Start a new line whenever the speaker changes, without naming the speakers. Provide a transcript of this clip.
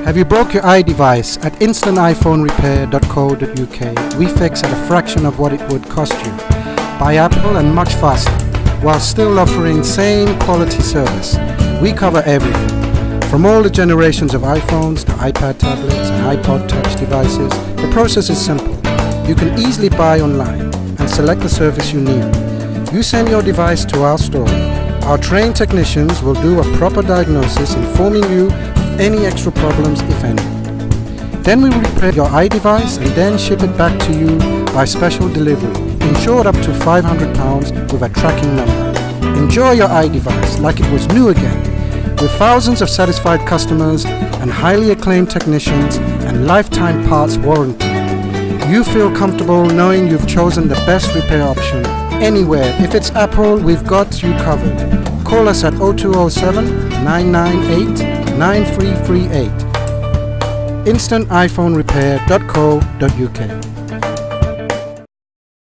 Have you broke your iDevice? At instantiPhoneRepair.co.uk, we fix at a fraction of what it would cost you. By Apple and much faster, while still offering same quality service. We cover everything. From all the generations of iPhones to iPad tablets and iPod touch devices, the process is simple. You can easily buy online and select the service you need. You send your device to our store. Our trained technicians will do a proper diagnosis, informing you of any extra problems, if any. Then we will repair your iDevice and then ship it back to you by special delivery, insured up to £500 with a tracking number. Enjoy your iDevice like it was new again, with thousands of satisfied customers and highly acclaimed technicians and lifetime parts warranty. You feel comfortable knowing you've chosen the best repair option anywhere. If it's Apple, we've got you covered. Call us at 0207 998 9338. InstantIPhoneRepair.co.uk.